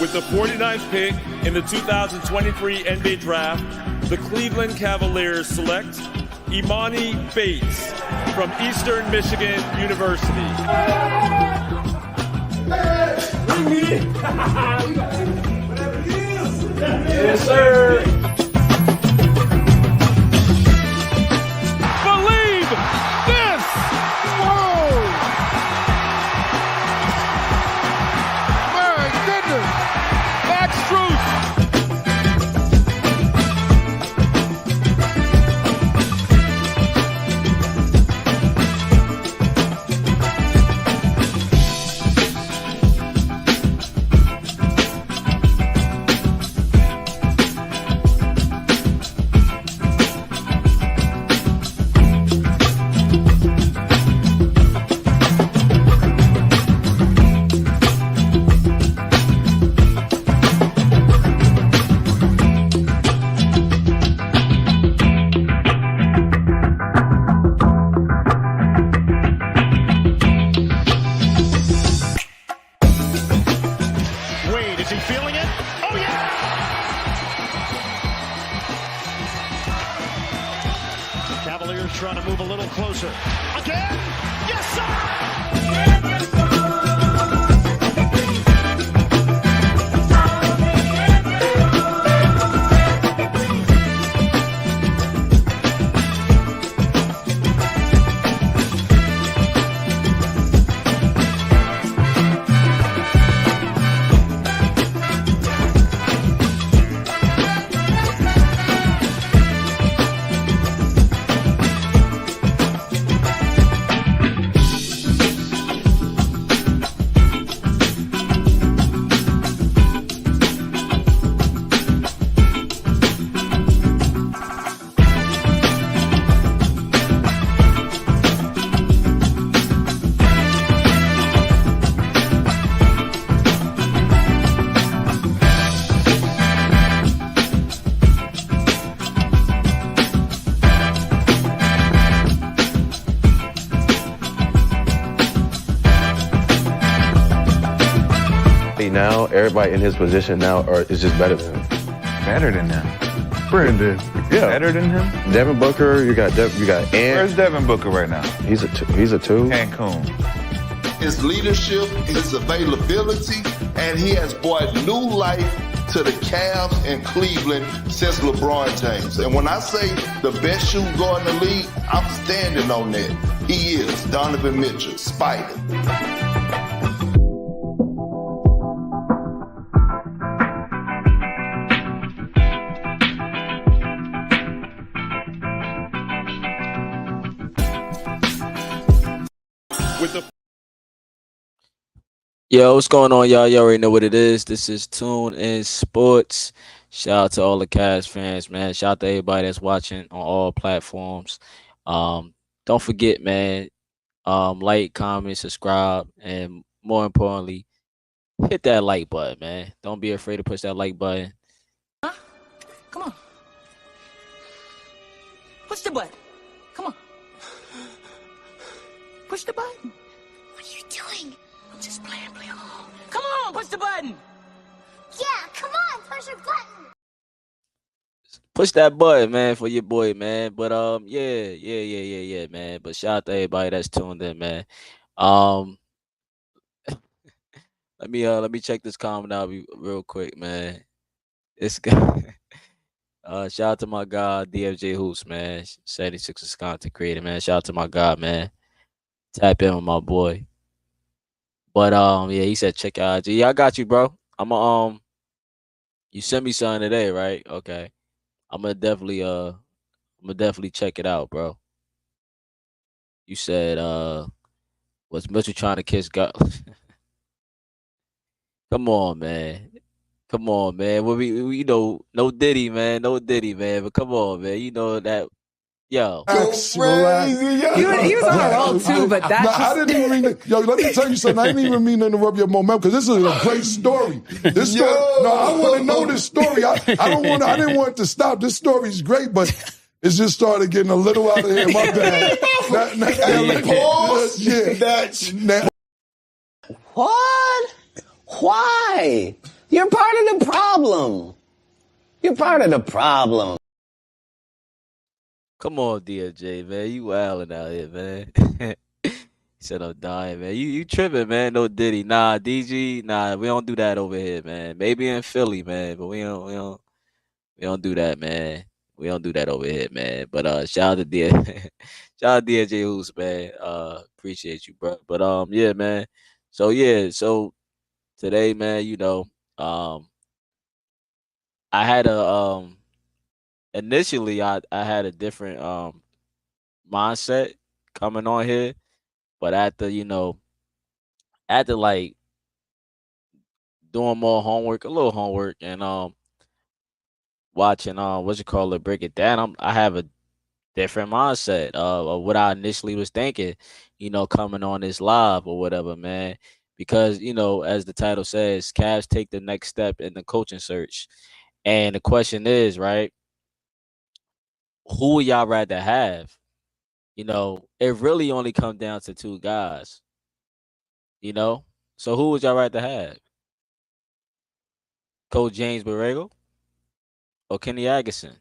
With the 49th pick in the 2023 NBA Draft, the Cleveland Cavaliers select Imani Bates from Eastern Michigan University. Yes, sir. Believe this! Whoa! My goodness! That's truth! Cavaliers trying to move a little closer. Again? Yes, sir! Now, everybody in his position now is just better than him. Better than him. Brandon. Yeah. Better than him? Devin Booker, you got Ant. Where's Devin Booker right now? He's a two. Cancun. His leadership, his availability, and he has brought new life to the Cavs and Cleveland since LeBron James. And when I say the best shooting guard in the league, I'm standing on that. He is Donovan Mitchell, Spider. Yo, what's going on, y'all? Y'all already know what it is. This is Tunensports. Shout out to all the Cavs fans, man. Shout out to everybody that's watching on all platforms. Don't forget, man, like, comment, subscribe, and more importantly, hit that like button, man. Don't be afraid to push that like button. Huh? Come on. Push the button. Come on. Push the button. What are you doing? I'm just playing along. Come on, push the button. Yeah, come on, push your button. Push that button, man, for your boy, man. But yeah, man. But shout out to everybody that's tuned in, man. Let me check this comment out real quick, man. This guy. Shout out to my guy DFJ Hoops, man. 76ers content creator, man. Shout out to my guy, man. Tap in with my boy. But yeah, he said check out IG. Yeah, I got you, bro. I'm you sent me something today, right? Okay. I'm gonna definitely check it out, bro. You said was Mitchell trying to kiss God? Come on, man. Well, we know no Diddy, man. But come on, man. You know that. Yo, crazy, yo. He was on a roll too, but that's I didn't even mean to, yo, let me tell you something. I didn't even mean to interrupt your momentum because this is a great story. This story, no, I want to know this story. I didn't want it to stop. This story is great, but it just started getting a little out of hand. My bad. What? Why? You're part of the problem. You're part of the problem. Come on, DFJ, man. You wildin' out here, man. He said I'm dying, man. You tripping, man. No Diddy. Nah, DG, nah, we don't do that over here, man. Maybe in Philly, man, but we don't do that, man. We don't do that over here, man. But shout out to shout out to DJ Hoops, man. Appreciate you, bro. But yeah, man. So today, man, I had initially I had a different mindset coming on here, but after like doing more homework, a little homework, and watching break it down, I have a different mindset of what I initially was thinking, coming on this live or whatever, man. Because, as the title says, Cavs take the next step in the coaching search. And the question is, right, who would y'all rather have? It really only comes down to two guys, So who would y'all rather have? Coach James Borrego or Kenny Atkinson?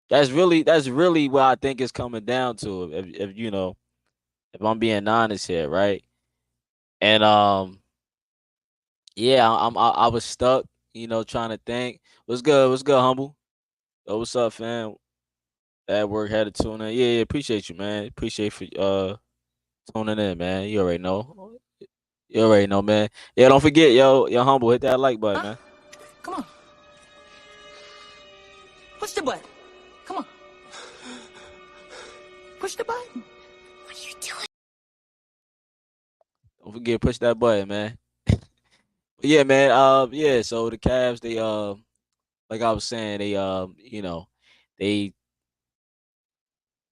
That's really what I think it's coming down to. If I'm being honest here, right? And yeah, I was stuck, trying to think. What's good, humble? Oh, what's up, fam? At work, had to tune in. Yeah, appreciate you, man. Appreciate for tuning in, man. You already know. You already know, man. Yeah, don't forget, yo, humble, hit that like button, man. Come on. Push the button. Come on. Push the button. What are you doing? Don't forget, push that button, man. Yeah, man. Yeah. So the Cavs, they like I was saying, they they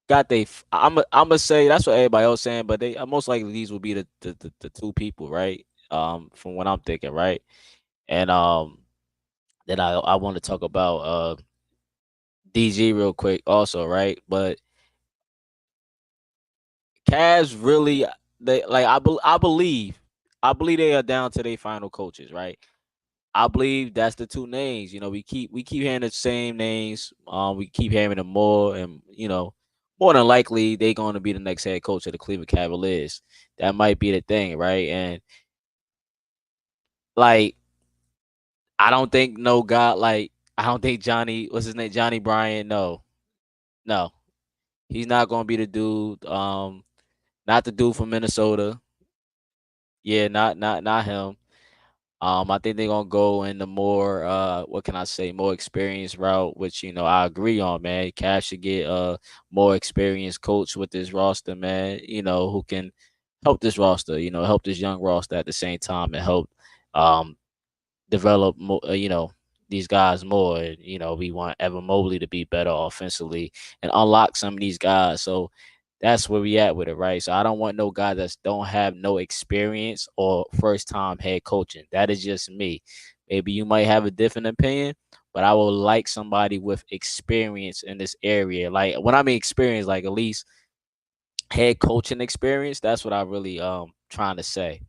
got they. I'm gonna say that's what everybody else saying, but they most likely these will be the two people, right? From what I'm thinking, right? And then I want to talk about DG real quick, also, right? But Cavs really, they like I believe they are down to their final coaches, right? I believe that's the two names. We keep hearing the same names. We keep hearing them more, and more than likely they're going to be the next head coach of the Cleveland Cavaliers. That might be the thing, right? And like, I don't think I don't think what's his name, Johnny Bryant. No, he's not going to be the dude. Not the dude from Minnesota. Yeah, not him. I think they're gonna go in the more what can I say, more experienced route, which I agree on, man. Cash should get more experienced coach with this roster, man, who can help this roster, help this young roster at the same time and help develop more, these guys more. We want Evan Mobley to be better offensively and unlock some of these guys. So that's where we at with it, right? So I don't want no guy that don't have no experience or first time head coaching. That is just me. Maybe you might have a different opinion, but I would like somebody with experience in this area. Like when I mean experience, like at least head coaching experience. That's what I really trying to say.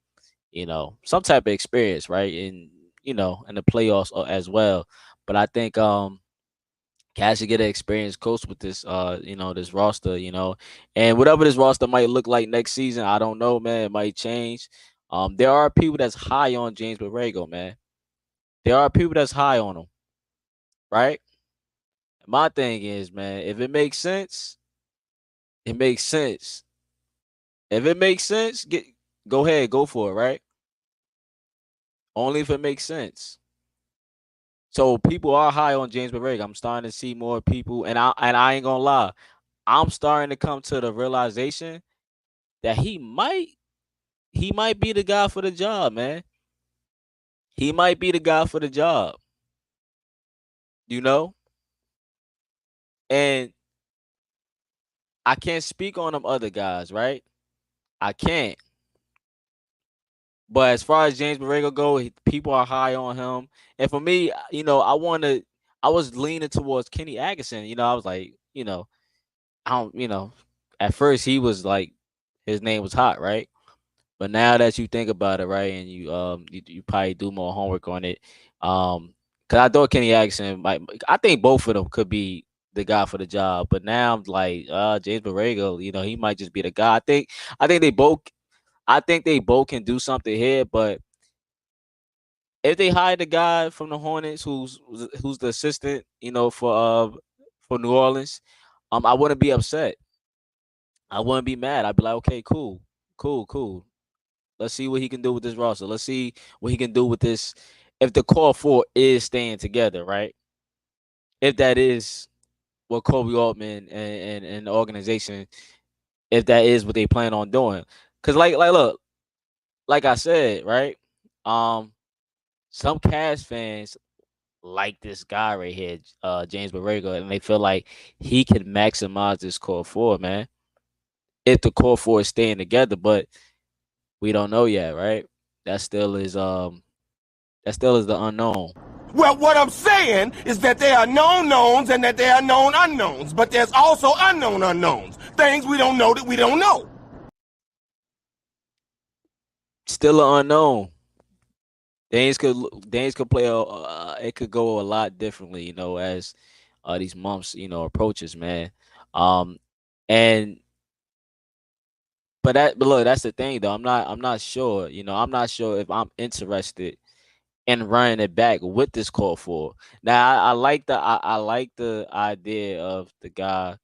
Some type of experience, right? In the playoffs as well. But I think Cash should get an experienced coach with this this roster, and whatever this roster might look like next season, I don't know, man. It might change. There are people that's high on James Borrego, man. There are people that's high on him, right? My thing is, man, if it makes sense, it makes sense. If it makes sense, go ahead, go for it, right? Only if it makes sense. So people are high on James Borrego. I'm starting to see more people, and I ain't gonna lie, I'm starting to come to the realization that he might be the guy for the job, man. He might be the guy for the job, and I can't speak on them other guys, right? I can't. But as far as James Borrego go, people are high on him. And for me, I was leaning towards Kenny Atkinson. I was like, I don't, at first he was like, his name was hot, right? But now that you think about it, right, and you probably do more homework on it, because I thought Kenny Atkinson I think both of them could be the guy for the job. But now I'm like, James Borrego, he might just be the guy. I think they both can do something here. But if they hire the guy from the Hornets, who's the assistant, for New Orleans, I wouldn't be upset. I wouldn't be mad. I'd be like, okay, cool, cool, cool. Let's see what he can do with this roster. Let's see what he can do with this. If the core four is staying together, right? If that is what Kobe Altman and the organization, if that is what they plan on doing, because look, like I said, right? Some Cavs fans like this guy right here, James Borrego, and they feel like he can maximize this core four, man. If the core four is staying together, but we don't know yet, right? That still is the unknown. Well, what I'm saying is that there are known knowns and that there are known unknowns, but there's also unknown unknowns, things we don't know that we don't know. Still an unknown. Things could play. It could go a lot differently, as these months, approaches, man. But look, that's the thing though. I'm not sure. I'm not sure if I'm interested in running it back with this call for. Now, I like the idea of the guy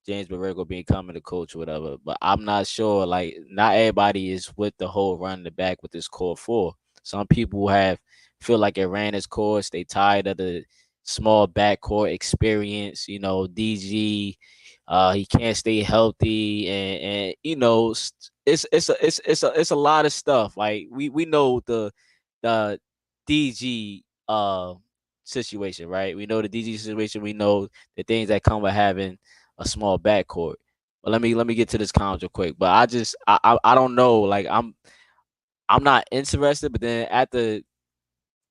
James Borrego becoming the coach or whatever, but I'm not sure. Like, not everybody is with the whole running it back with this core four. Some people feel like it ran its course. They tired of the small backcourt experience. DG. He can't stay healthy, and it's a lot of stuff. Like we know the DG situation, right? We know the DG situation. We know the things that come with having a small backcourt. But let me get to this comment real quick. But I don't know. Like I'm not interested. But then after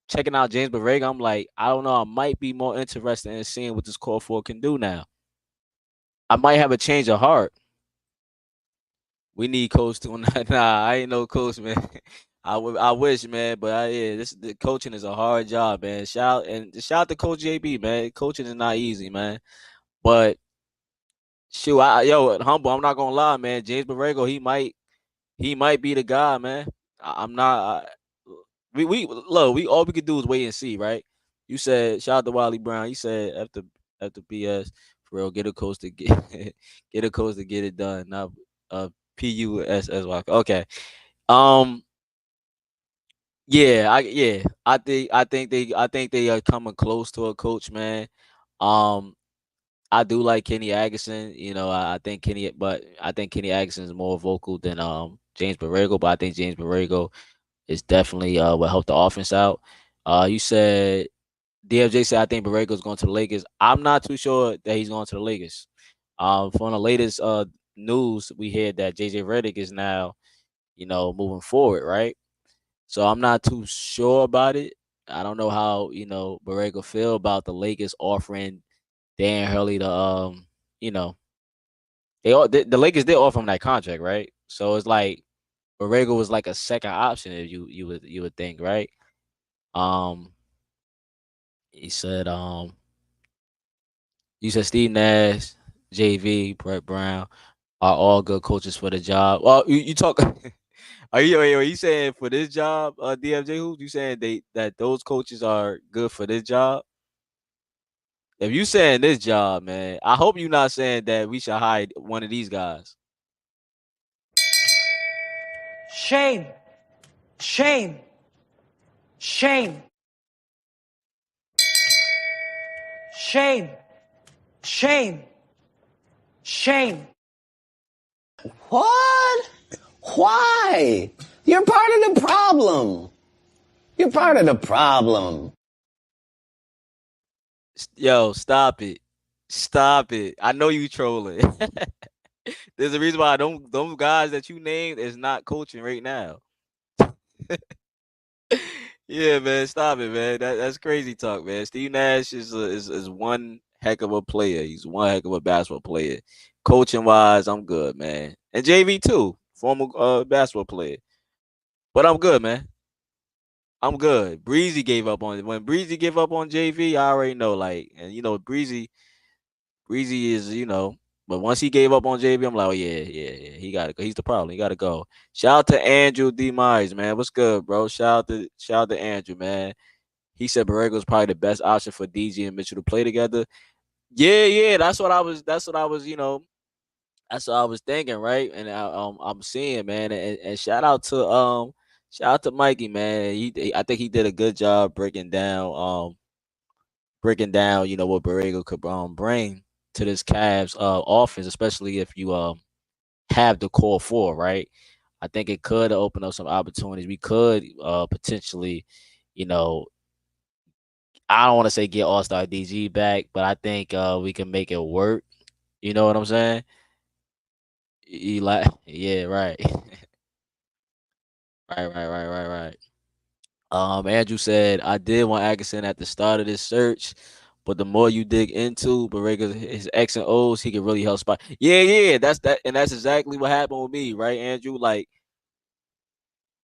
checking out James Borrego, I'm like, I don't know. I might be more interested in seeing what this core four can do now. I might have a change of heart. We need coach to nah. I ain't no coach, man. I wish, man, but the coaching is a hard job, man. Shout out to Coach JB, man. Coaching is not easy, man. But shoot, humble. I'm not gonna lie, man. James Borrego, he might be the guy, man. I'm not. We look. We all we could do is wait and see, right? You said shout out to Wally Brown. You said after BS. For real, get a coach to get it done. Now, PUSSY. Okay. I think they are coming close to a coach, man. I do like Kenny Atkinson. I think Kenny Atkinson is more vocal than James Borrego, but I think James Borrego is definitely will help the offense out. You said DFJ said I think Borrego is going to the Lakers. I'm not too sure that he's going to the Lakers. From the latest news, we hear that JJ Redick is now, moving forward, right? So I'm not too sure about it. I don't know how Borrego feel about the Lakers offering Dan Hurley the the Lakers did offer him that contract, right? So it's like Borrego was like a second option if you would think, right? He said, you said Steve Nash, JV, Brett Brown are all good coaches for the job. Well, you talk. Are you saying for this job, DFJ Hoops? You saying that those coaches are good for this job? If you saying this job, man, I hope you're not saying that we should hire one of these guys. Shame. Shame. Shame. Shame. Shame. Shame. What? Why? You're part of the problem. You're part of the problem. Yo, stop it. Stop it. I know you trolling. There's a reason why those guys that you named is not coaching right now. Yeah, man, stop it, man. That's crazy talk, man. Steve Nash is one heck of a player. He's one heck of a basketball player. Coaching wise, I'm good, man. And JV too, former basketball player. But I'm good, man. I'm good. Breezy gave up on when Breezy gave up on JV. I already know, like, and Breezy is, but once he gave up on JV, I'm like, oh yeah. He got to go. He's the problem. He got to go. Shout out to Andrew D. Myers, man. What's good, bro? Shout out to Andrew, man. He said Borrego is probably the best option for DG and Mitchell to play together. Yeah. That's what I was. That's what I was. That's what I was thinking, right? And I'm seeing, man. And shout out to Mikey, man. I think he did a good job breaking down, what Borrego could bring to this Cavs offense, especially if you have the core four, right? I think it could open up some opportunities. We could potentially, you know, I don't want to say get All Star DG back, but I think we can make it work. You know what I'm saying? Yeah, right. Right. Andrew said, I did want Atkinson at the start of this search, but the more you dig into Borrego's his X and O's, he can really help spot. Yeah, that's exactly what happened with me, right, Andrew? Like,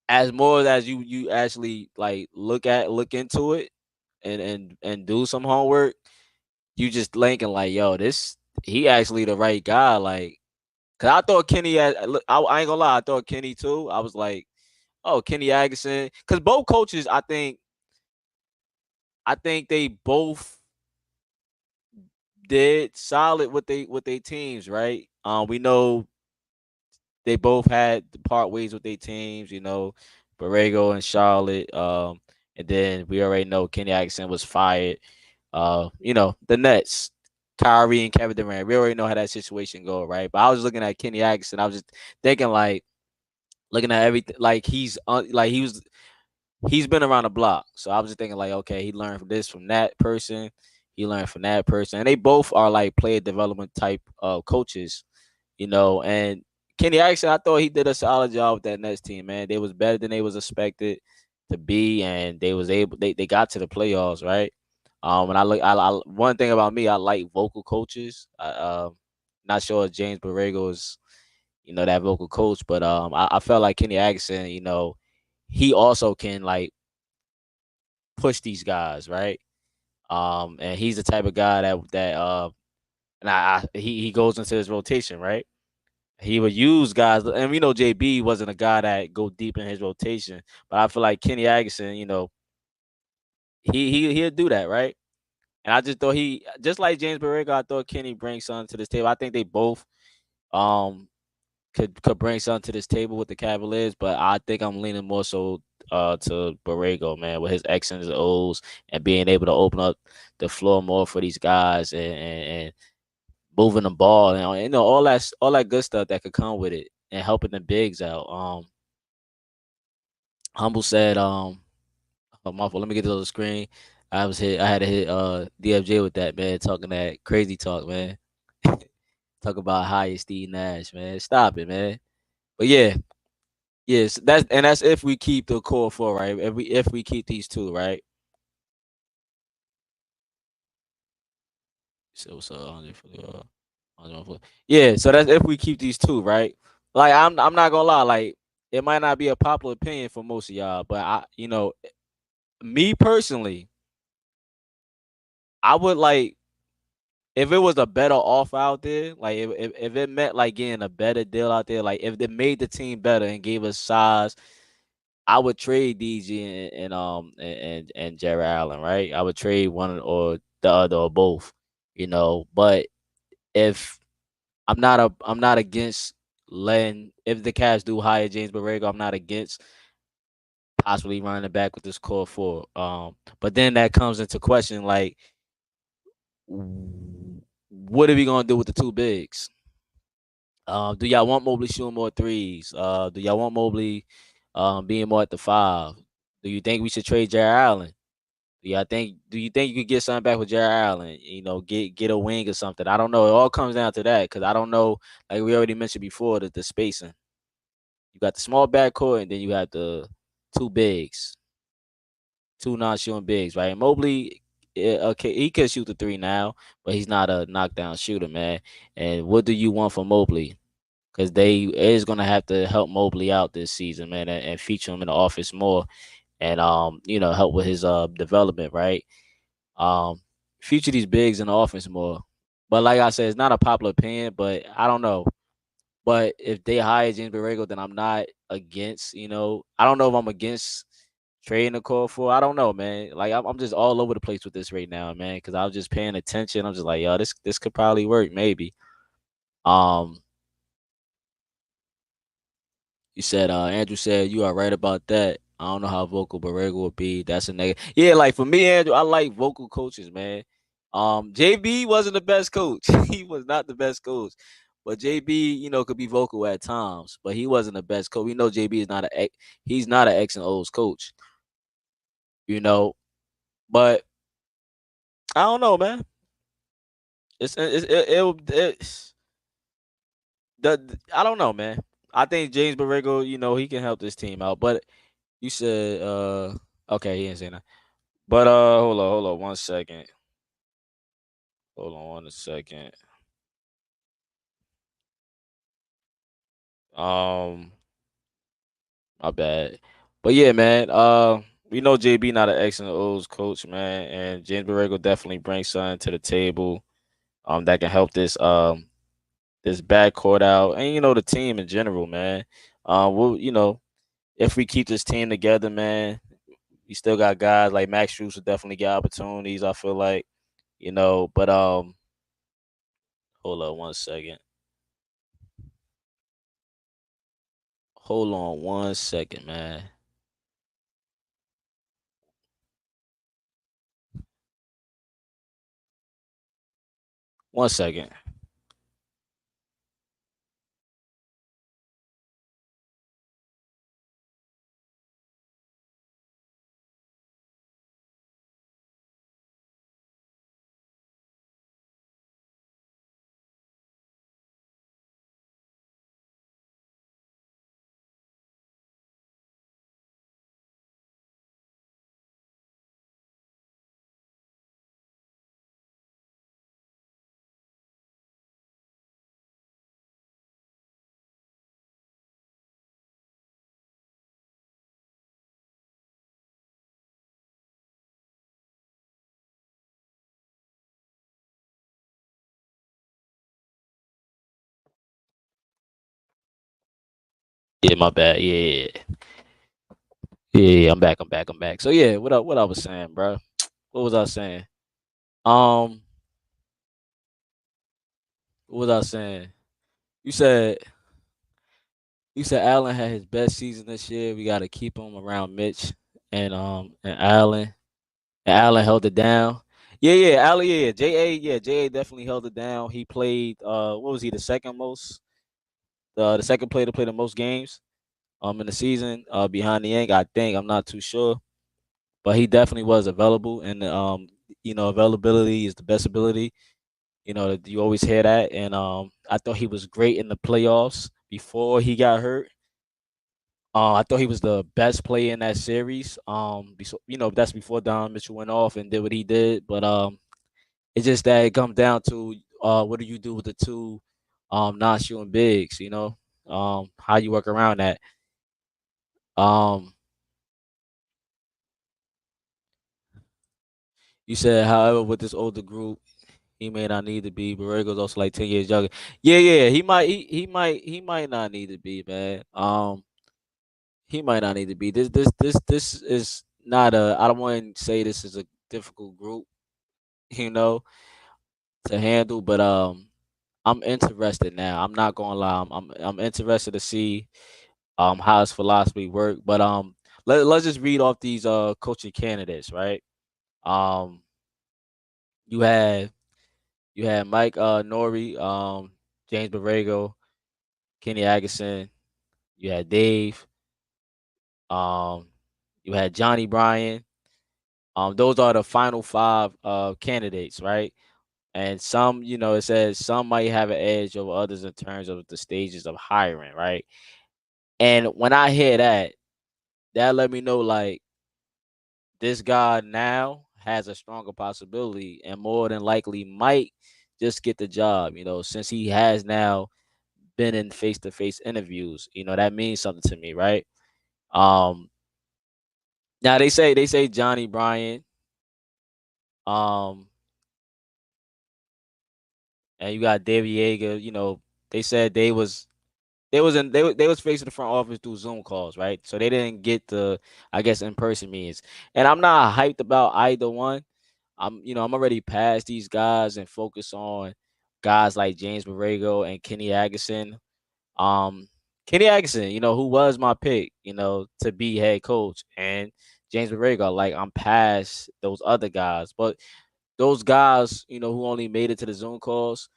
as more as you actually like look into it and do some homework, you just thinking like, yo, he actually the right guy. Like, cause I thought Kenny I ain't gonna lie, I thought Kenny too. I was like, oh, Kenny Atkinson, because both coaches, I think they both did solid with they teams, right? We know they both had to part ways with their teams, Borrego and Charlotte. And then we already know Kenny Atkinson was fired. The Nets, Kyrie and Kevin Durant. We already know how that situation go, right? But I was looking at Kenny Atkinson. I was just thinking, like, looking at everything, like he's been around the block. So I was just thinking, like, okay, he learned from this, from that person. He learned from that person. And they both are like player development type coaches, and Kenny Atkinson, I thought he did a solid job with that Nets team, man. They was better than they was expected to be, and they got to the playoffs, right? And I one thing about me, I like vocal coaches. Not sure if James Borrego is, that vocal coach, but I felt like Kenny Atkinson, he also can like push these guys, right? And he's the type of guy and he goes into his rotation, right? He would use guys, and we know JB wasn't a guy that go deep in his rotation, but I feel like Kenny Atkinson, he'll do that, right? And I just thought just like James Borrego, I thought Kenny brings something to this table. I think they both could bring something to this table with the Cavaliers, but I think I'm leaning more so to Borrego, man, with his X and his O's and being able to open up the floor more for these guys and moving the ball and all that good stuff that could come with it and helping the bigs out. Humble said, oh, my fault, let me get to the screen. I had to hit DFJ with that, man, talking that crazy talk, man. Talk about high Steve Nash, man. Stop it, man. But yes, that's if we keep the core four, right? If we keep these two, right? So 100 yeah, so that's if we keep these two, right? Like, I'm not gonna lie, like, it might not be a popular opinion for most of y'all, but me personally, I would like, if it was a better offer out there, like if it meant like getting a better deal out there, like if they made the team better and gave us size, I would trade DG and Jared Allen, right? I would trade one or the other or both, But if I'm not against letting, if the Cavs do hire James Borrego, I'm not against possibly running it back with this core four. But then that comes into question, like, what are we gonna do with the two bigs? Do y'all want Mobley shooting more threes? Do y'all want Mobley being more at the 5? Do you think we should trade Jared Allen? Do you think you could get something back with Jared Allen? Get a wing or something. I don't know. It all comes down to that, because I don't know. Like we already mentioned before, the spacing. You got the small backcourt, and then you have the two bigs, two non-shooting bigs, right? And Mobley, okay, he can shoot the 3 now, but he's not a knockdown shooter, man. And what do you want from Mobley? because they is gonna have to help Mobley out this season, man, and feature him in the offense more, and help with his development, right? Um, Feature these bigs in the offense more. But like I said, it's not a popular opinion, but I don't know. But if they hire James Borrego, then I'm not against. I don't know if I'm against trading the call for. I don't know, man. Like I'm just all over the place with this right now, man, because I was just paying attention. I'm just like, yo, this could probably work, maybe. You said, Andrew said you are right about that. I don't know how vocal Borrego will be. That's a negative. Yeah, like for me, Andrew, I like vocal coaches, man. JB wasn't the best coach. He was not the best coach. But JB, could be vocal at times, but he wasn't the best coach. We know JB is he's not an X and O's coach. But I don't know, man. I don't know, man. I think James Borrego, he can help this team out. But you said, okay, he didn't say that. But hold on 1 second. Hold on 1 second. My bad. But yeah, man. We know JB not an X and O's coach, man, and James Borrego definitely brings something to the table. That can help this backcourt out, and the team in general, man. If we keep this team together, man, we still got guys like Max Strus will definitely get opportunities. I feel like, but hold on 1 second. Hold on 1 second, man. One second. Yeah, my bad. Yeah. Yeah, I'm back. So yeah, what I was saying, bro? What was I saying? Um, what was I saying? You said Allen had his best season this year. We got to keep him around Mitch and Allen. And Allen held it down. Yeah, Allen, yeah, JA definitely held it down. He played what was he, the second most the second player to play the most games in the season, behind the Yank, I think. I'm not too sure. But he definitely was available, and availability is the best ability. You always hear that, and I thought he was great in the playoffs before he got hurt. I thought he was the best player in that series. That's before Don Mitchell went off and did what he did. But it's just that it comes down to what do you do with the two non-shooting bigs? How you work around that. You said, however, with this older group, he may not need to be. Borrego's also like 10 years younger. Yeah. He might not need to be, man. He might not need to be. This is not a. I don't want to say this is a difficult group, you know, to handle. But I'm interested now. I'm not gonna lie. I'm interested to see how his philosophy work. But let's just read off these coaching candidates, right? Um, you had Mike Nori, James Borrego, Kenny Atkinson. You had Dave. You had Johnny Bryan. Those are the final five candidates, right? And some, it says some might have an edge over others in terms of the stages of hiring, right? And when I hear that, that let me know like this guy now has a stronger possibility and more than likely might just get the job, since he has now been in face-to-face interviews. That means something to me, right? Now they say Johnny Bryant, and you got David Yeager. They said they was facing the front office through Zoom calls, right? So they didn't get the, I guess, in-person meetings. And I'm not hyped about either one. I'm already past these guys and focus on guys like James Borrego and Kenny Atkinson. Kenny Atkinson, who was my pick, to be head coach, and James Borrego, like, I'm past those other guys. But those guys, who only made it to the Zoom calls,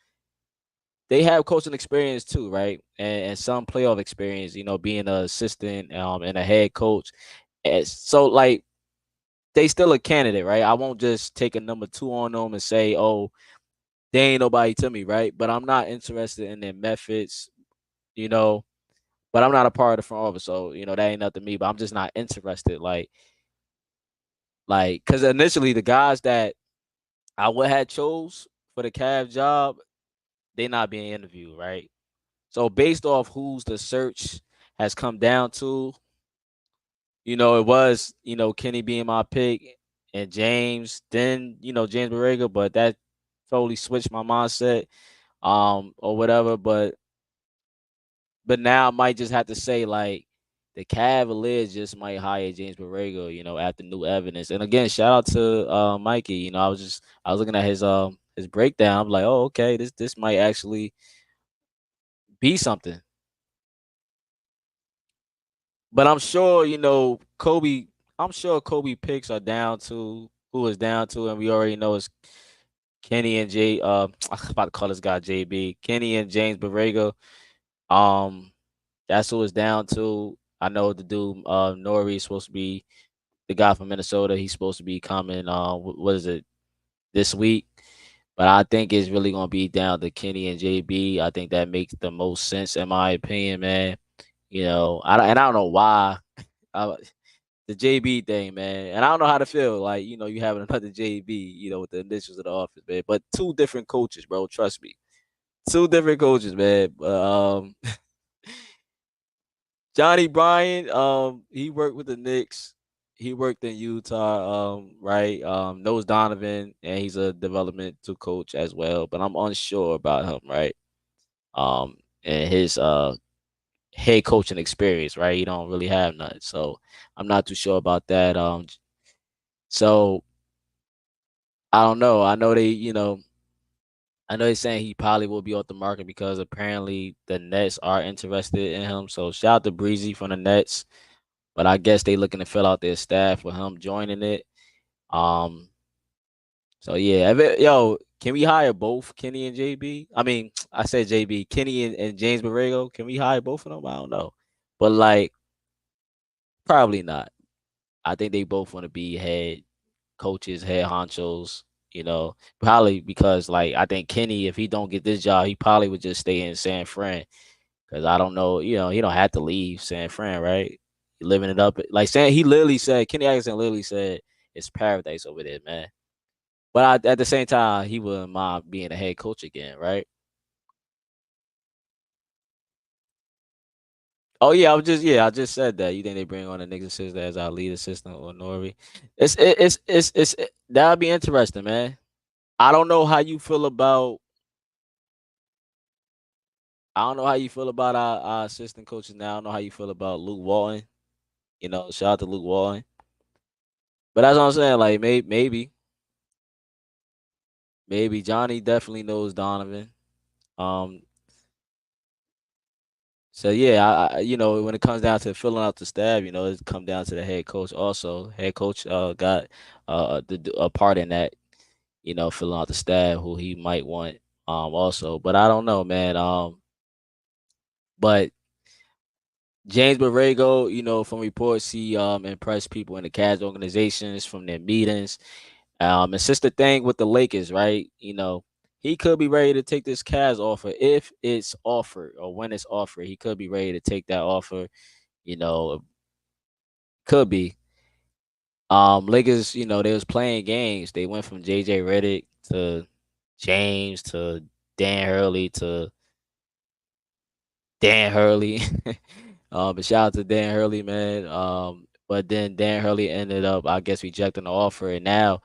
they have coaching experience too, right? And some playoff experience, being an assistant and a head coach. And so, like, they still a candidate, right? I won't just take a number 2 on them and say, oh, they ain't nobody to me, right? But I'm not interested in their methods, but I'm not a part of the front office, so, that ain't nothing to me, but I'm just not interested. Like, because initially the guys that I would have chose for the Cavs job, they not being interviewed, right? So based off who's the search has come down to, it was, Kenny being my pick and James, then, James Borrego, but that totally switched my mindset, or whatever. But now I might just have to say, like, the Cavaliers just might hire James Borrego, after new evidence. And again, shout out to Mikey. I was looking at his breakdown. I'm like, oh, okay, this might actually be something. But I'm sure, Kobe. I'm sure Kobe picks are down to who is down to, and we already know it's Kenny and Jay. I'm about to call this guy JB. Kenny and James Borrego. That's who it's down to. I know the dude Nori is supposed to be the guy from Minnesota. He's supposed to be coming. What is it, this week? But I think it's really gonna be down to Kenny and JB. I think that makes the most sense in my opinion, man. I don't know why. The JB thing, man. And I don't know how to feel. Like, you having another JB, with the initials of the office, man. But 2 different coaches, bro. Trust me. 2 different coaches, man. Johnny Bryant, he worked with the Knicks. He worked in Utah, right? Knows Donovan, and he's a developmental coach as well. But I'm unsure about him, right? And his head coaching experience, right? He don't really have none. So I'm not too sure about that. So I don't know. I know they're saying he probably will be off the market because apparently the Nets are interested in him. So shout out to Breezy from the Nets. But I guess they looking to fill out their staff with him joining it. So yeah, can we hire both Kenny and JB? I mean, I said JB, Kenny and James Borrego. Can we hire both of them? I don't know. But, like, probably not. I think they both want to be head coaches, head honchos, probably because, like, I think Kenny, if he don't get this job, he probably would just stay in San Fran. Because I don't know, he don't have to leave San Fran, right? Living it up. Like, Kenny Atkinson literally said it's paradise over there, man. But at the same time, he wouldn't mind being a head coach again, right? Oh yeah, I just said that. You think they bring on a nigga sister as our lead assistant or Nori? That'll be interesting, man. I don't know how you feel about. I don't know how you feel about our assistant coaches now. I don't know how you feel about Luke Walton. Shout out to Luke Walton. But that's what I'm saying. Like, maybe Johnny definitely knows Donovan. So yeah, I when it comes down to filling out the staff, it come down to the head coach. Also, head coach got a part in that, filling out the staff who he might want also. But I don't know, man. But James Borrego, from reports, he impressed people in the Cavs organizations from their meetings. And since the thing with the Lakers, right? He could be ready to take this Cavs offer if it's offered or when it's offered. He could be ready to take that offer. Could be. Lakers, they was playing games. They went from JJ Redick to James to Dan Hurley to Dan Hurley. But shout out to Dan Hurley, man. But then Dan Hurley ended up, I guess, rejecting the offer, and now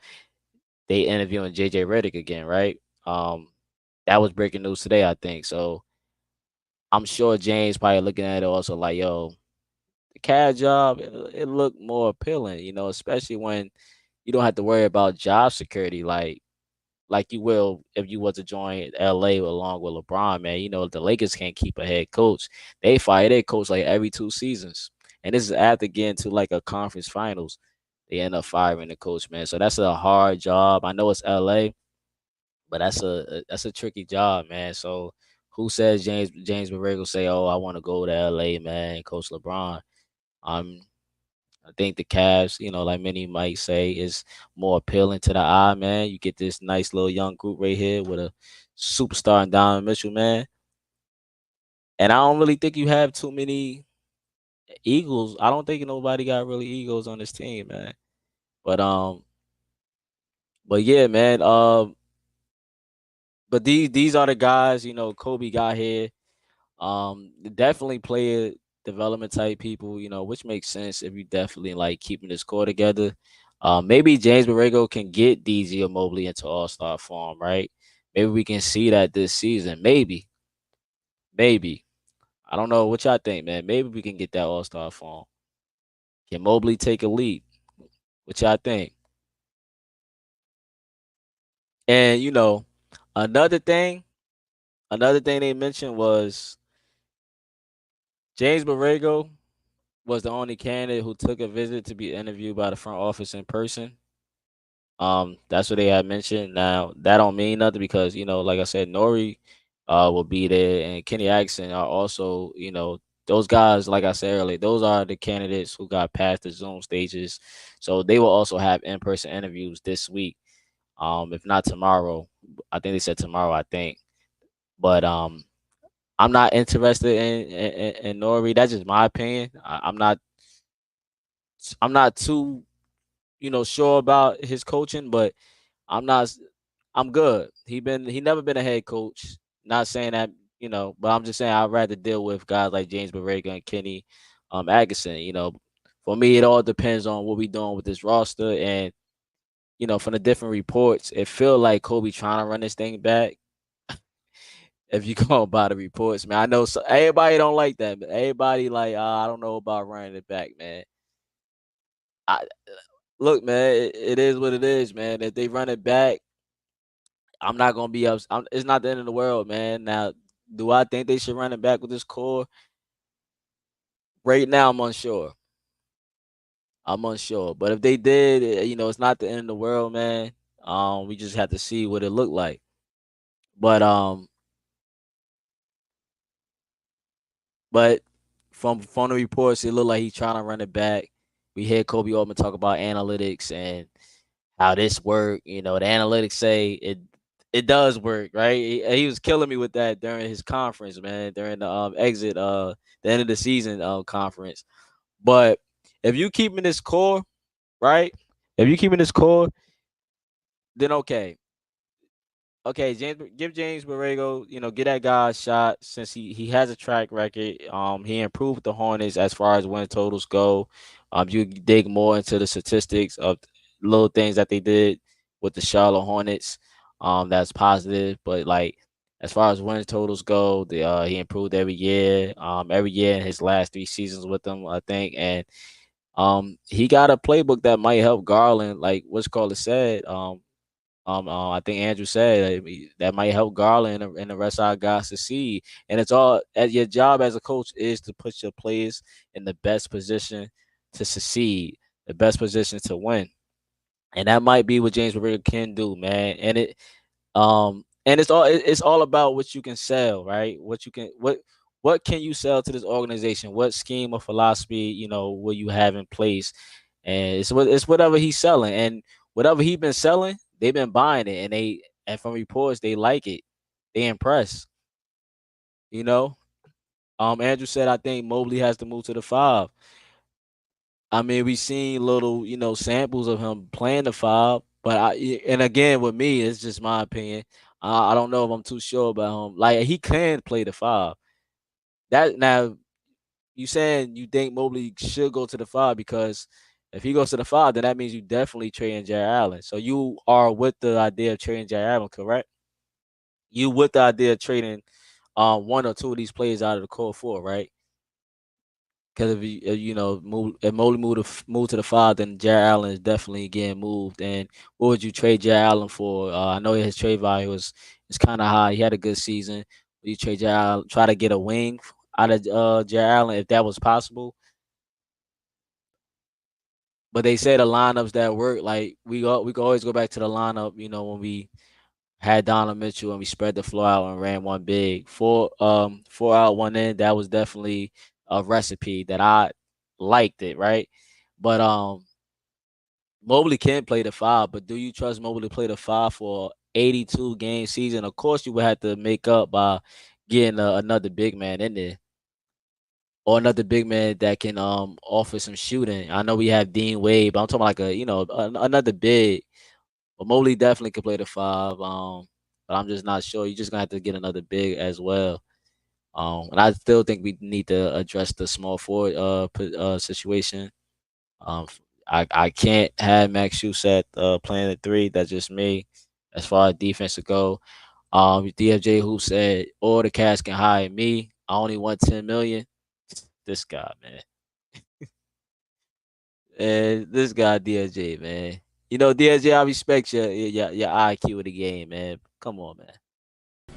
they interviewing JJ Redick again, right? That was breaking news today, I think. So I'm sure James probably looking at it also like, yo, the CAD job, it looked more appealing, especially when you don't have to worry about job security like you will if you was to join LA along with LeBron, man. The Lakers can't keep a head coach. They fire their coach like every 2 seasons. And this is after getting to like a conference finals. They end up firing the coach, man. So that's a hard job. I know it's LA, but that's a tricky job, man. So who says James Borrego say, "Oh, I want to go to LA, man, Coach LeBron"? I think the Cavs, like many might say, is more appealing to the eye, man. You get this nice little young group right here with a superstar in Donovan Mitchell, man. And I don't really think you have too many egos. I don't think nobody got really egos on this team, man. But yeah, man. But these are the guys, Kobe got here. Definitely player development type people, which makes sense if you definitely like keeping this core together. Maybe James Borrego can get DZ or Mobley into All-Star form, right? Maybe we can see that this season. Maybe. I don't know what y'all think, man. Maybe we can get that All-Star form. Can Mobley take a leap? What y'all think? And another thing they mentioned was James Borrego was the only candidate who took a visit to be interviewed by the front office in person. That's what they had mentioned. Now that don't mean nothing because like I said, Nori will be there, and Kenny Atkinson are also those guys. Like I said earlier, those are the candidates who got past the Zoom stages, so they will also have in-person interviews this week. If not tomorrow, I think they said tomorrow. I think, but I'm not interested in Nori. That's just my opinion. I'm not too sure about his coaching, but I'm not. I'm good. He never been a head coach. Not saying that but I'm just saying I'd rather deal with guys like James Borrego and Kenny Atkinson. For me, it all depends on what we doing with this roster, and from the different reports, it feel like Kobe trying to run this thing back. If you go by the reports, man, I know everybody don't like that, but everybody like I don't know about running it back, man. Look, man, it is what it is, man. If they run it back, I'm not gonna be up. It's not the end of the world, man. Now, do I think they should run it back with this core? Right now, I'm unsure. But if they did, it's not the end of the world, man. We just have to see what it looked like. But from the reports, it looked like he's trying to run it back. We hear Kobe Altman talk about analytics and how this work. The analytics say it does work, right? He was killing me with that during his conference, man, during the exit the end of the season conference. But if you keeping this core, right? If you keeping this core, then okay. Okay, give James Borrego, get that guy a shot since he has a track record. He improved the Hornets as far as win totals go. You dig more into the statistics of little things that they did with the Charlotte Hornets. That's positive. But like as far as win totals go, he improved every year. Every year in his last 3 seasons with them, I think, and he got a playbook that might help Garland, like what's called it said. I think Andrew said that might help Garland and the rest of our guys succeed. And it's all as your job as a coach is to put your players in the best position to succeed, the best position to win. And that might be what James Borrego can do, man. And it's all about what you can sell, right? What can you sell to this organization? What scheme or philosophy, will you have in place? And it's whatever he's selling. And whatever he's been selling, they've been buying it, and from reports they like it. They impressed. Andrew said I think Mobley has to move to the 5. I mean, we seen little, samples of him playing the 5, but and again with me, it's just my opinion. I don't know if I'm too sure about him. Like he can play the 5. that now you saying you think Mobley should go to the 5 because if he goes to the 5, then that means you definitely trading Jared Allen. So you are with the idea of trading Jared Allen, correct? You with the idea of trading one or two of these players out of the core 4, right? Because if Mobley move to the 5, then Jared Allen is definitely getting moved. And what would you trade Jared Allen for? I know his trade value is kind of high. He had a good season. Would you trade Jared Allen, try to get a wing out of Jared Allen if that was possible? But they say the lineups that work, like we could always go back to the lineup, when we had Donovan Mitchell and we spread the floor out and ran one big. 4 out, 1 in, that was definitely a recipe that I liked it, right? But Mobley can play the 5, but do you trust Mobley to play the 5 for 82 game season? Of course you would have to make up by getting another big man in there. Or another big man that can offer some shooting. I know we have Dean Wade, but I'm talking like another big. But Mobley definitely could play the 5. But I'm just not sure. You're just gonna have to get another big as well. And I still think we need to address the small forward situation. I can't have Max Schusett playing the 3. That's just me. As far as defense to go, DFJ who said all the Cavs can hire me. I only want $10 million. This guy, man. And this guy, DSJ, man. DSJ, I respect your IQ of the game, man. Come on, man.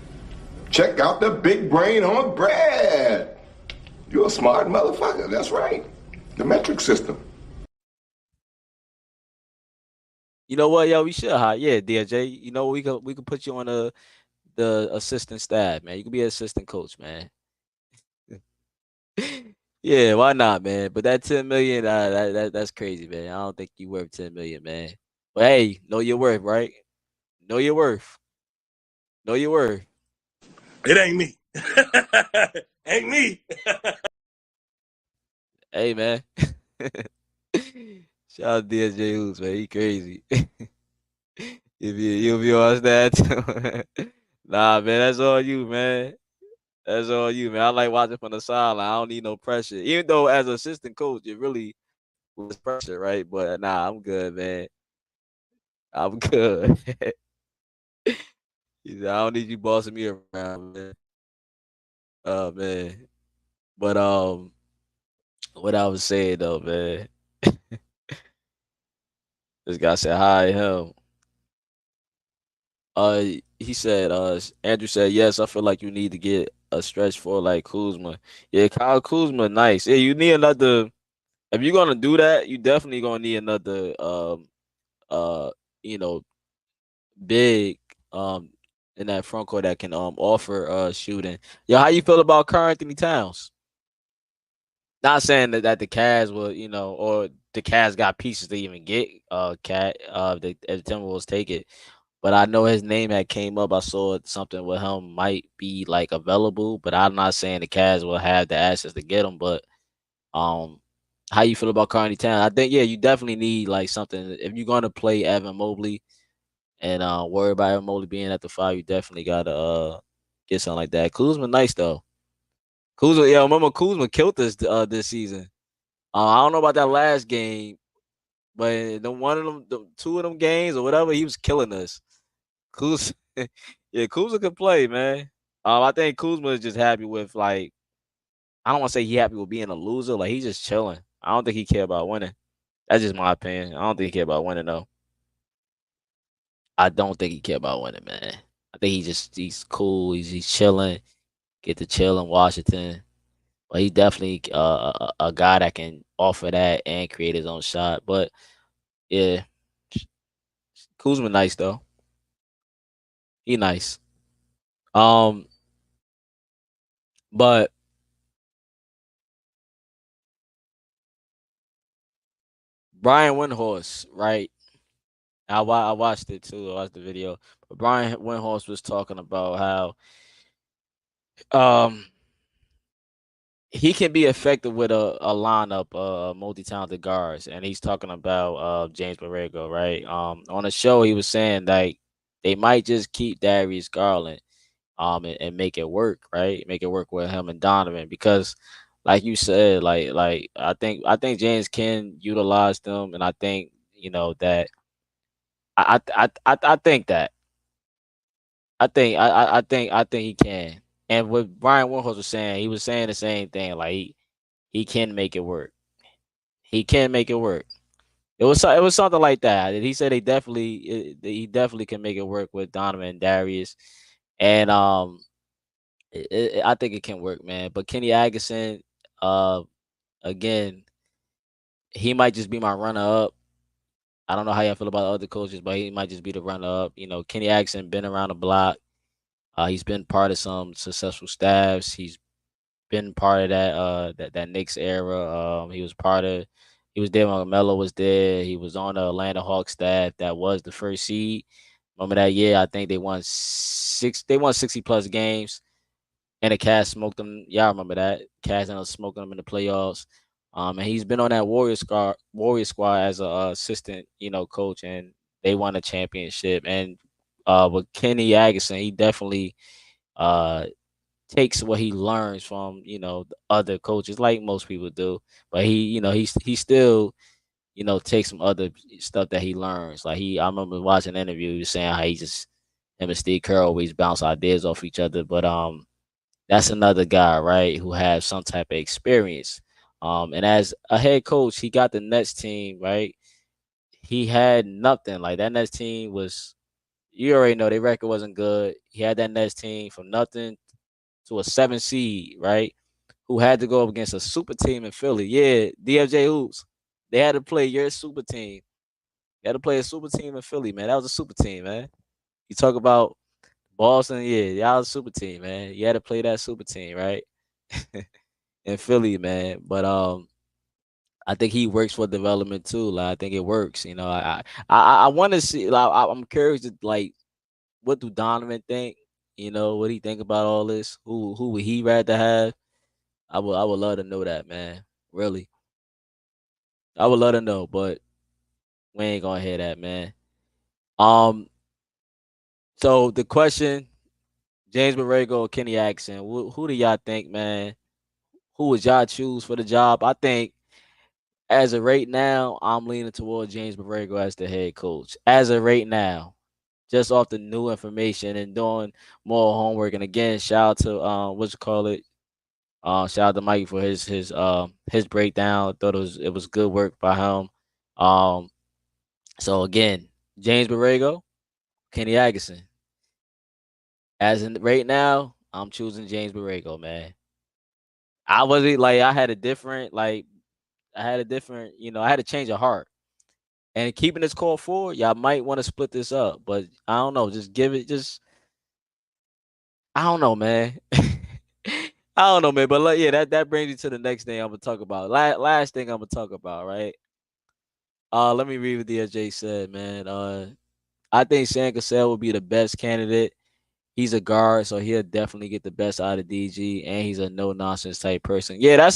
Check out the big brain on Brad. You're a smart motherfucker. That's right. The metric system. You know what, yo? We should hire. Yeah, DSJ. You know, we could put you on the assistant staff, man. You could be an assistant coach, man. Yeah, why not, man? But that $10 million, that's crazy, man. I don't think you worth $10 million, man. But hey, know your worth, right? Know your worth. Know your worth. It ain't me. Ain't me. Hey, man. Shout out to DSJ Hoops, man. He crazy. You'll be on that. Nah, man, that's all you, man. That's all you, man. I like watching from the sideline. I don't need no pressure. Even though as an assistant coach, it really was pressure, right? But nah, I'm good, man. I'm good. He said, I don't need you bossing me around, man. Oh man. But what I was saying though, man. This guy said hi him. He said, Andrew said, yes, I feel like you need to get a stretch for like Kuzma. Yeah, Kyle Kuzma, nice. Yeah, you need another. If you're gonna do that, you definitely gonna need another big in that front court that can offer shooting. Yo, how you feel about Karl Anthony Towns? Not saying that the Cavs will, or the Cavs got pieces to even get the Timberwolves take it. But I know his name had came up. I saw something with him might be like available, but I'm not saying the Cavs will have the assets to get him. But how you feel about Karl Anthony Towns? I think you definitely need like something if you're gonna play Evan Mobley and worry about Evan Mobley being at the 5. You definitely gotta get something like that. Kuzma nice though. Kuzma, remember Kuzma killed this this season. I don't know about that last game, but the 2 of them games or whatever, he was killing us. Kuzma, Kuzma can play, man. I think Kuzma is just happy with like, I don't want to say he happy with being a loser. Like he's just chilling. I don't think he care about winning. That's just my opinion. I don't think he care about winning though. I don't think he care about winning, man. I think he's cool. He's chilling. Get to chill in Washington. But he's definitely a guy that can offer that and create his own shot. But yeah, Kuzma nice though. He nice. But Brian Windhorst, right? I watched it too. I watched the video. But Brian Windhorst was talking about how he can be effective with a lineup of multi-talented guards, and he's talking about James Borrego, right? On the show, he was saying like they might just keep Darius Garland and make it work, right? Make it work with him and Donovan because, like you said, like I think James can utilize them, and I think that I think that I think he can. And what Brian Windhorst was saying, he was saying the same thing. Like he can make it work. He can make it work. It was something like that. He said he definitely can make it work with Donovan and Darius, and I think it can work, man. But Kenny Atkinson, again, he might just be my runner up. I don't know how y'all feel about other coaches, but he might just be the runner up. Kenny Atkinson been around the block. He's been part of some successful staffs. He's been part of that Knicks era. He was there when Melo was there. He was on the Atlanta Hawks staff that was the first seed. Remember that year? I think they won 60 plus games, and the Cavs smoked them. Y'all remember that? Cavs ended up smoking them in the playoffs. And he's been on that Warrior squad as a assistant, coach, and they won a championship. And with Kenny Atkinson, he definitely takes what he learns from the other coaches, like most people do. But he still takes some other stuff that he learns. Like I remember watching an interview, he was saying how him and Steve Kerr always bounce ideas off each other. But that's another guy, right, who has some type of experience. And as a head coach, he got the Nets team, right? He had nothing. Like that Nets team was, you already know their record wasn't good. He had that Nets team from nothing to a 7 seed, right? Who had to go up against a super team in Philly. Yeah, DFJ Hoops. They had to play your super team. They had to play a super team in Philly, man. That was a super team, man. You talk about Boston, yeah, y'all was a super team, man. You had to play that super team, right? In Philly, man. But I think he works for development too. Like I think it works. I want to see. Like I'm curious to what do Donovan think? What he think about all this? Who would he rather have? I would love to know that, man. Really, I would love to know, but we ain't gonna hear that, man. So the question: James Borrego or Kenny Atkinson? Who do y'all think, man? Who would y'all choose for the job? I think as of right now, I'm leaning toward James Borrego as the head coach. As of right now, just off the new information and doing more homework. And again, shout out to what you call it. Shout out to Mikey for his breakdown. I thought it was good work by him. So again, James Borrego, Kenny Atkinson. As in right now, I'm choosing James Borrego, man. I wasn't like I had a different, I had a change of heart. And keeping this call forward, y'all might want to split this up, but I don't know. Just give it, I don't know, man. I don't know, man. But yeah, that brings me to the next thing I'm gonna talk about. Last thing I'm gonna talk about, right? Let me read what DSJ said, man. I think Sam Cassell would be the best candidate. He's a guard, so he'll definitely get the best out of DG, and he's a no nonsense type person. Yeah,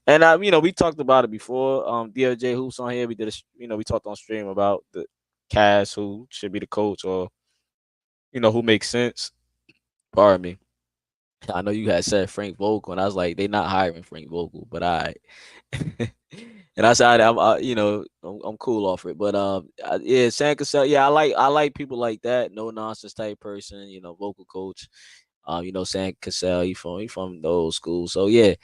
we talked about it before. DLJ Hoops on here. We did we talked on stream about the Cavs who should be the coach or who makes sense. Pardon me. I know you had said Frank Vogel, and I was like, they're not hiring Frank Vogel, but all right. And I said, I'm cool off it. But yeah, Sam Cassell, yeah, I like people like that, no nonsense type person, vocal coach. Sam Cassell, he from the old school. So yeah.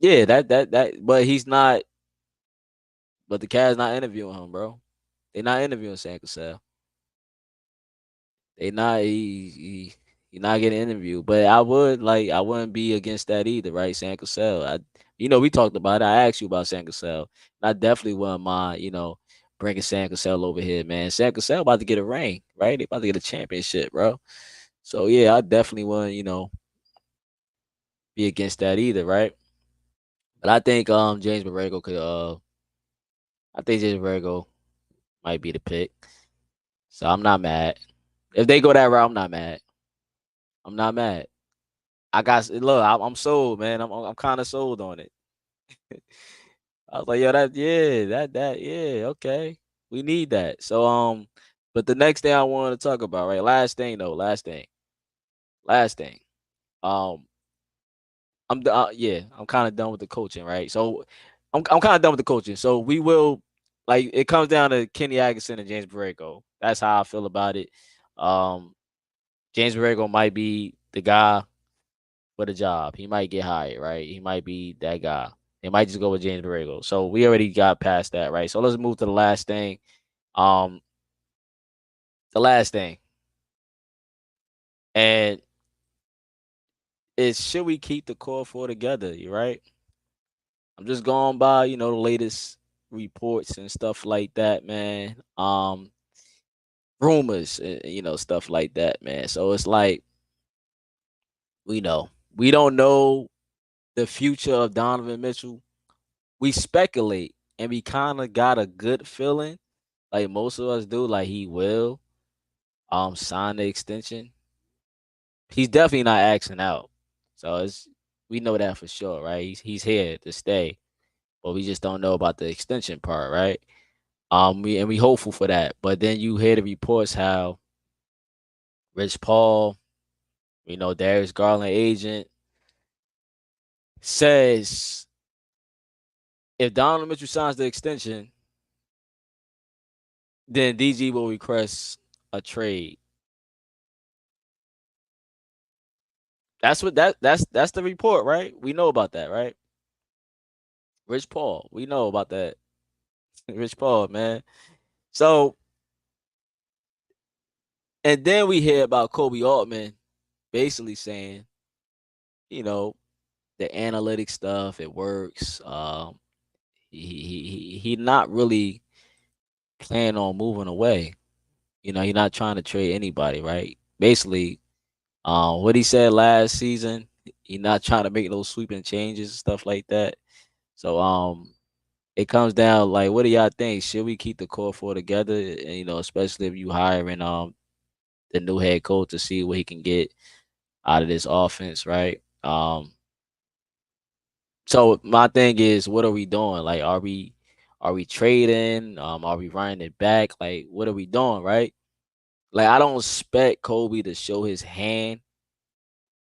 Yeah, that but he's not, but the Cavs not interviewing him, bro. They're not interviewing Sam Cassell. They not he not getting interviewed. But I wouldn't be against that either, right? Sam Cassell. We talked about it. I asked you about Sam Cassell. And I definitely wouldn't mind, bringing Sam Cassell over here, man. Sam Cassell about to get a ring, right? They about to get a championship, bro. So yeah, I definitely wouldn't, be against that either, right? But I think James Borrego might be the pick. So I'm not mad. If they go that route, I'm not mad. I'm not mad. I'm sold, man. I'm kind of sold on it. I was like, yo, yeah, okay. We need that. So, But the next thing I wanted to talk about, right? Last thing. I'm kind of done with the coaching, right? So I'm kind of done with the coaching. So we will, like, it comes down to Kenny Atkinson and James Borrego. That's how I feel about it. James Borrego might be the guy for the job. He might get hired, right? He might be that guy. They might just go with James Borrego. So we already got past that, right? So let's move to the last thing. The last thing. And it's, should we keep the core four together, right? I'm just going by, the latest reports and stuff like that, man. Rumors, stuff like that, man. So it's like, we don't know the future of Donovan Mitchell. We speculate, and we kind of got a good feeling, like most of us do, like he will sign the extension. He's definitely not axing out. So we know that for sure, right? He's here to stay. But we just don't know about the extension part, right? We hopeful for that. But then you hear the reports how Rich Paul, Darius Garland agent, says if Donovan Mitchell signs the extension, then DG will request a trade. That's the report, right? We know about that, right? Rich Paul, we know about that. Rich Paul, man. So, and then we hear about Kobe Altman basically saying, the analytic stuff, it works. He not really planning on moving away. He's not trying to trade anybody, right? Basically, what he said last season, he's not trying to make those sweeping changes and stuff like that. So it comes down, like, what do y'all think? Should we keep the core four together? And, especially if you hiring the new head coach to see what he can get out of this offense, right? So my thing is, what are we doing? Like, are we trading? Are we running it back? Like, what are we doing, right? Like, I don't expect Kobe to show his hand,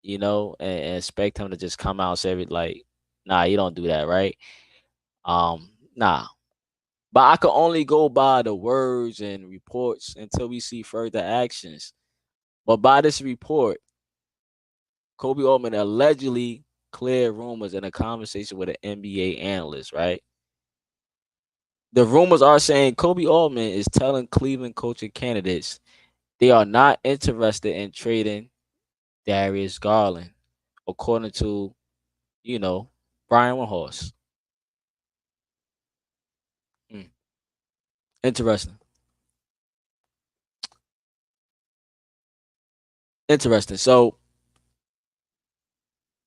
and expect him to just come out and say, like, nah, you don't do that, right? Nah. But I can only go by the words and reports until we see further actions. But by this report, Kobe Altman allegedly cleared rumors in a conversation with an NBA analyst, right? The rumors are saying Kobe Altman is telling Cleveland coaching candidates they are not interested in trading Darius Garland, according to, Brian Windhorst. Interesting. So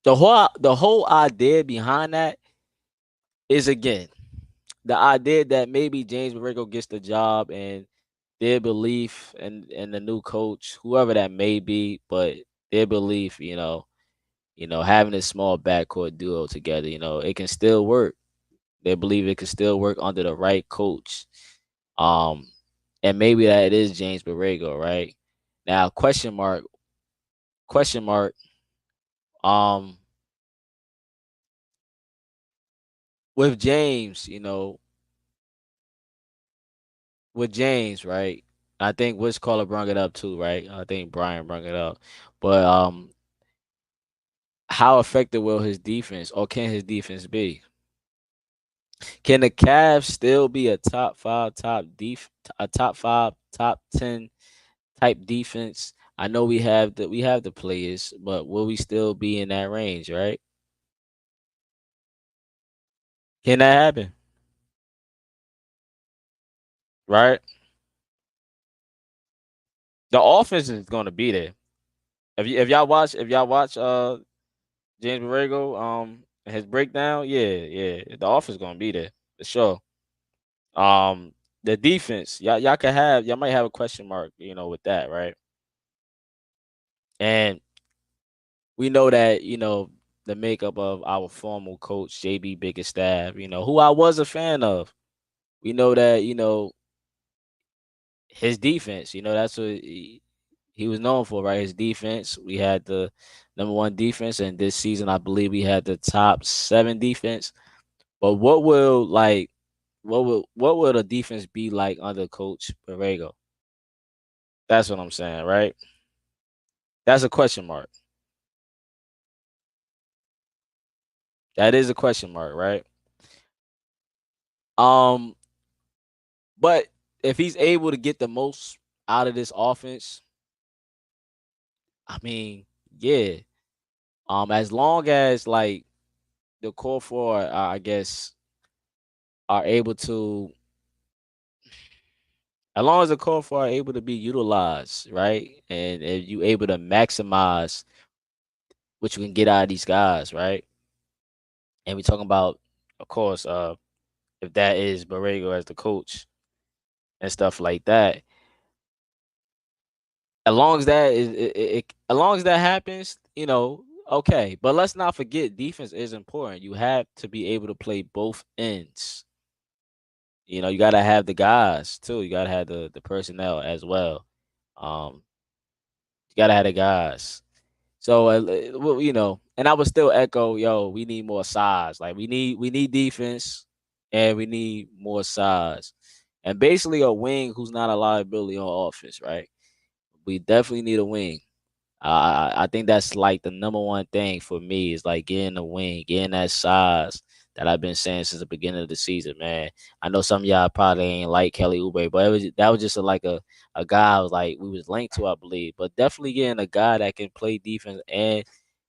the whole idea behind that is, again, the idea that maybe James Borrego gets the job and their belief in the new coach, whoever that may be, but their belief, having a small backcourt duo together, it can still work. They believe it can still work under the right coach. And maybe that it is James Borrego, right? Now, question mark. With James, right? I think Wiz Caller brought it up too, right? I think Brian brought it up. But how effective will his defense, or can his defense be? Can the Cavs still be a top 10 type defense? I know we have the players, but will we still be in that range, right? Can that happen? Right? The offense is going to be there. If y'all watch James Borrego his breakdown, yeah, the offense is going to be there for sure. The defense, y'all might have a question mark, with that, right? And we know that, the makeup of our former coach, JB Bickerstaff, who I was a fan of. We know that, his defense. That's what he was known for, right? His defense. We had the number 1 defense, and this season I believe we had the top 7 defense. But what will the defense be like under Coach Borrego? That's what I'm saying, right? That's a question mark. That is a question mark, right? But if he's able to get the most out of this offense, I mean, yeah. As long as like the core four, I guess, are able to, as long as the core four are able to be utilized, right, and if you able to maximize what you can get out of these guys, right, and we're talking about, of course, if that is Borrego as the coach and stuff like that. As long as that as long as that happens, okay. But let's not forget, defense is important. You have to be able to play both ends. You gotta have the guys too. You gotta have the personnel as well. You gotta have the guys. So and I would still echo, yo, we need more size. Like we need defense, and we need more size, and basically a wing who's not a liability on offense, right? We definitely need a wing. I think that's like the number 1 thing for me is like getting a wing, getting that size that I've been saying since the beginning of the season, man. I know some of y'all probably ain't like Kelly Oubre, but that was just like a guy we was linked to, I believe. But definitely getting a guy that can play defense and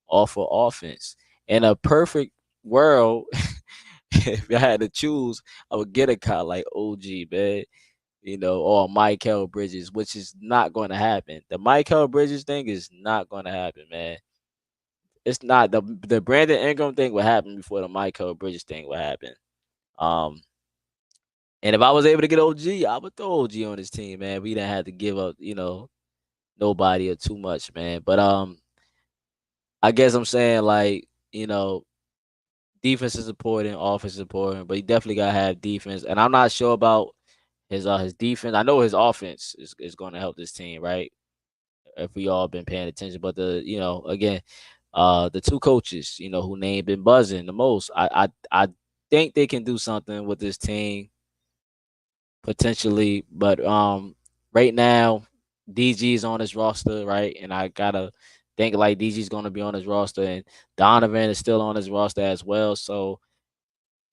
offer offense. In a perfect world, if I had to choose, I would get a guy like OG, man. Or Michael Bridges, which is not going to happen. The Michael Bridges thing is not going to happen, man. It's not. The Brandon Ingram thing will happen before the Michael Bridges thing will happen. And if I was able to get OG, I would throw OG on this team, man. We didn't have to give up, nobody or too much, man. But I guess I'm saying defense is important, offense is important, but he definitely gotta have defense. And I'm not sure about his defense. I know his offense is going to help this team, right? If we all been paying attention, but again, the 2 coaches, who name been buzzing the most. I think they can do something with this team potentially, but right now DG is on his roster, right? And I gotta think like DG's going to be on his roster, and Donovan is still on his roster as well. So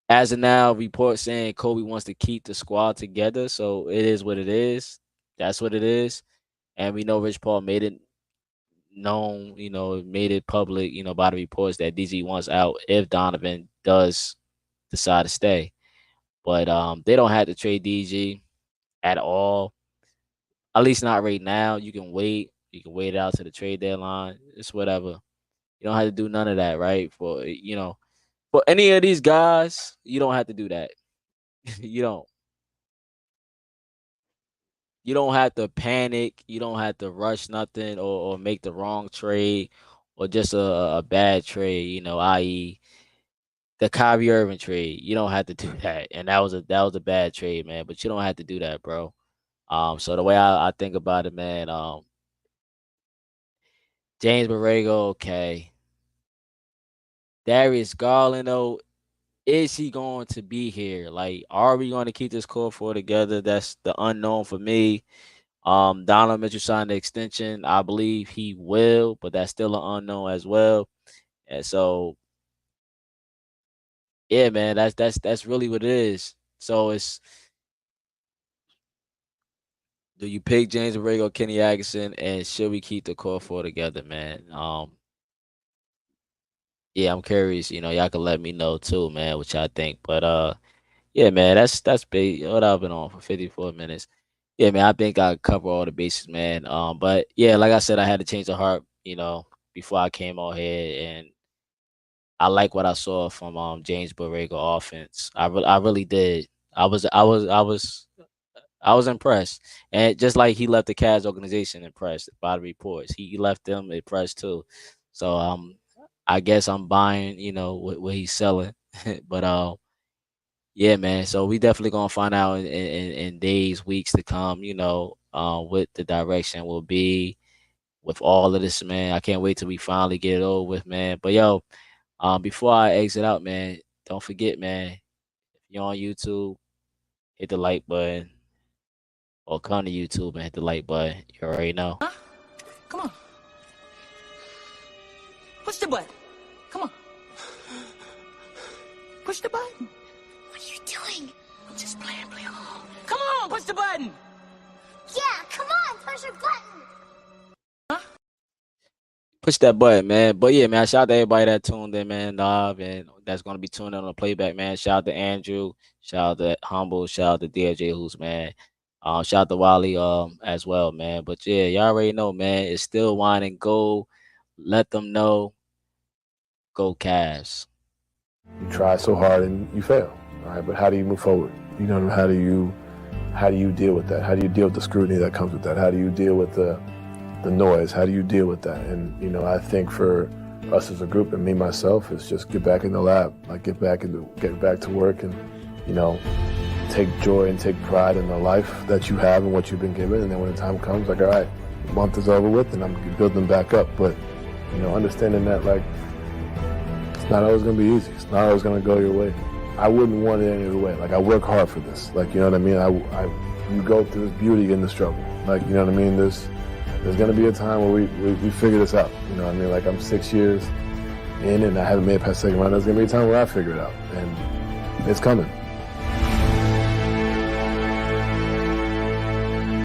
as of now, reports saying Kobe wants to keep the squad together. So it is what it is. That's what it is. And we know Rich Paul made it known, made it public, by the reports that DG wants out if Donovan does decide to stay. But they don't have to trade DG at all. At least not right now. You can wait. You can wait out to the trade deadline. It's whatever. You don't have to do none of that, right? For any of these guys, you don't have to do that. You don't. You don't have to panic. You don't have to rush nothing or make the wrong trade or just a bad trade, i.e. the Kyrie Irving trade. You don't have to do that. And that was a bad trade, man. But you don't have to do that, bro. So the way I think about it, man, James Borrego, okay. Darius Garland, though, is he going to be here? Like, are we going to keep this core four together? That's the unknown for me. Donovan Mitchell signed the extension. I believe he will, but that's still an unknown as well. And so, yeah, man, that's really what it is. So it's, do you pick James Borrego, Kenny Atkinson, and should we keep the core four together, man? Yeah, I'm curious. Y'all can let me know too, man, what y'all think. But yeah, man, that's big. What I've been on for 54 minutes. Yeah, man, I think I cover all the bases, man. But yeah, like I said, I had to change the heart, before I came on here, and I like what I saw from James Borrego offense. I really did. I was impressed, and just like he left the Cavs organization impressed by the reports, he left them impressed too. So I guess I'm buying, what he's selling, but Yeah, man. So we definitely gonna find out in days, weeks to come, you know, what the direction will be with all of this, man. I can't wait till we finally get it over with, man. But yo, before I exit out, man, don't forget, man, if you're on YouTube, hit the like button. Or come to YouTube and hit the like button. You already know. Huh? Come on. Push the button. Come on. Push the button. What are you doing? I'm just playing along. Come on, push the button. Yeah, come on, push your button. Huh? Push that button, man. But yeah, man, shout out to everybody that tuned in, man, live, and that's gonna be tuning in on the playback, man. Shout out to Andrew, shout out to Humble, shout out to DJ Who's, man. Shout out to Wally as well, man. But yeah, y'all already know, man. It's still wine and gold. Let them know. Go Cavs. You try so hard and you fail. All right, but how do you move forward? You know, how do you deal with that? How do you deal with the scrutiny that comes with that? How do you deal with the noise? How do you deal with that? And you know, I think for us as a group and me myself, is just get back in the lab, like get back to work, and you know, take joy and take pride in the life that you have and what you've been given. And then when the time comes, like, all right, the month is over with, and I'm building back up. But you know, understanding that like it's not always gonna be easy. It's not always gonna go your way. I wouldn't want it any other way. Like, I work hard for this. Like, you know what I mean? You go through this beauty in the struggle. Like, you know what I mean? There's gonna be a time where we figure this out. You know what I mean? Like, I'm 6 years in and I haven't made it past second round. There's gonna be a time where I figure it out, and it's coming.